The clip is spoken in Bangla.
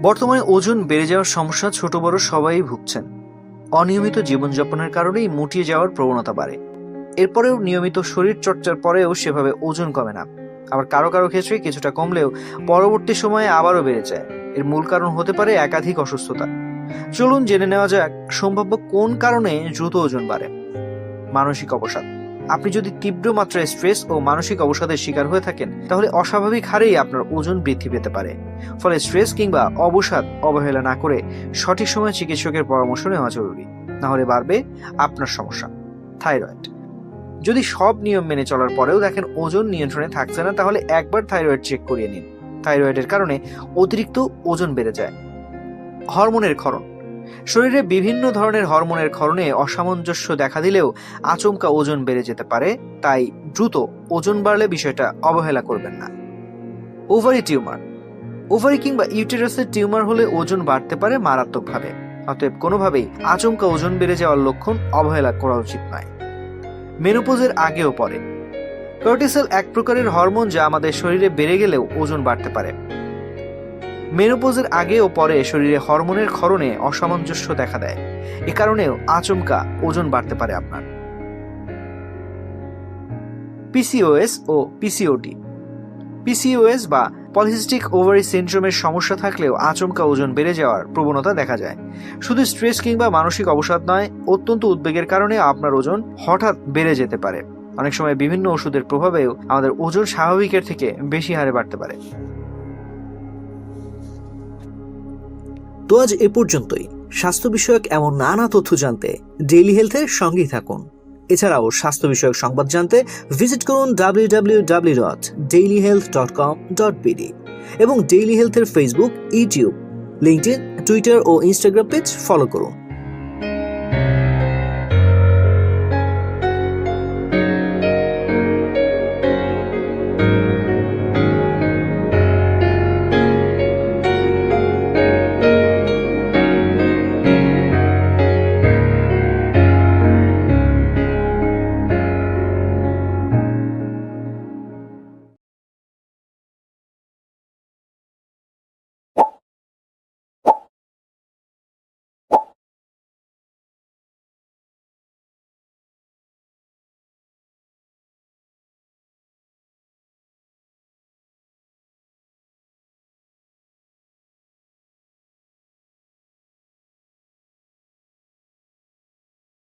বর্তমানে ওজন বেড়ে যাওয়ার সমস্যা ছোট বড় সবাই ভুগছেন। অনিয়মিত জীবনযাপনের কারণেই মুটিয়ে যাওয়ার প্রবণতা বাড়ে। এরপরেও নিয়মিত শরীর চর্চার পরেও সেভাবে ওজন কমে না। আবার কারো কারো ক্ষেত্রে কিছুটা কমলেও পরবর্তী সময়ে আবারও বেড়ে যায়। এর মূল কারণ হতে পারে একাধিক অসুস্থতা। চলুন জেনে নেওয়া যাক সম্ভাব্য কোন কারণে দ্রুত ওজন বাড়ে। মানসিক অবসাদ। আপনি যদি তীব্র মাত্রায় স্ট্রেস ও মানসিক অবসাদের শিকার হয়ে থাকেন, তাহলে অস্বাভাবিক হারেই আপনার ওজন বৃদ্ধি পেতে পারে। ফলে স্ট্রেস কিংবা অবসাদ অবহেলা না করে সঠিক সময়ে চিকিৎসকের পরামর্শ নেওয়া জরুরি, না হলে বাড়বে আপনার সমস্যা। থাইরয়েড। যদি সব নিয়ম মেনে চলার পরেও দেখেন ওজন নিয়ন্ত্রণে থাকছে না, তাহলে একবার থাইরয়েড চেক করিয়ে নিন। থাইরয়েডের কারণে অতিরিক্ত ওজন বেড়ে যায়। হরমোনের ক্ষরণ। শরীরে বিভিন্ন ধরনের হরমোনের ক্ষরণে অসামঞ্জস্য দেখা দিলেও আচমকা ওজন বেড়ে যেতে পারে, তাই দ্রুত ওজন বাড়লে বিষয়টা অবহেলা করবেন না। Ovary tumour. ওভারি কিংবা ইউটেরাসের টিউমার হলে ওজন বাড়তে পারে মারাত্মকভাবে। অতএব কোনোভাবেই আচমকা ওজন বেড়ে যাওয়ার লক্ষণ অবহেলা করা উচিত নয়। মেনোপজের আগে ও পরে। কর্টিসল এক প্রকারের হরমোন যা আমাদের শরীরে বেড়ে গেলেও ওজন বাড়তে পারে। মেনোপজের আগে ও পরে শরীরে হরমোনের ক্ষরণে অসামঞ্জস্য দেখা দেয়। এ কারণেও আচমকা ওজন বাড়তে পারে আপনার। পিসিওএস ও পিসিওডি। পিসিওএস বা পলিসিস্টিক ওভারি সিনড্রোমের সমস্যা থাকলেও আচমকা ওজন বেড়ে যাওয়ার প্রবণতা দেখা যায়। শুধু স্ট্রেস কিংবা মানসিক অবসাদ নয়, অত্যন্ত উদ্বেগের কারণে আপনার ওজন হঠাৎ বেড়ে যেতে পারে। অনেক সময় বিভিন্ন ওষুধের প্রভাবেও আমাদের ওজন স্বাভাবিকের থেকে বেশি হারে বাড়তে পারে। তো আজ এ পর্যন্তই। স্বাস্থ্য বিষয়ক এমন নানা তথ্য জানতে ডেইলি হেলথের সঙ্গেই থাকুন। এছাড়াও স্বাস্থ্য বিষয়ক সংবাদ জানতে ভিজিট করুন www.dailyhealth.com.bd এবং ডেইলি হেলথের ফেসবুক, ইউটিউব, লিঙ্কডইন, টুইটার ও ইনস্টাগ্রাম পেজ ফলো করুন।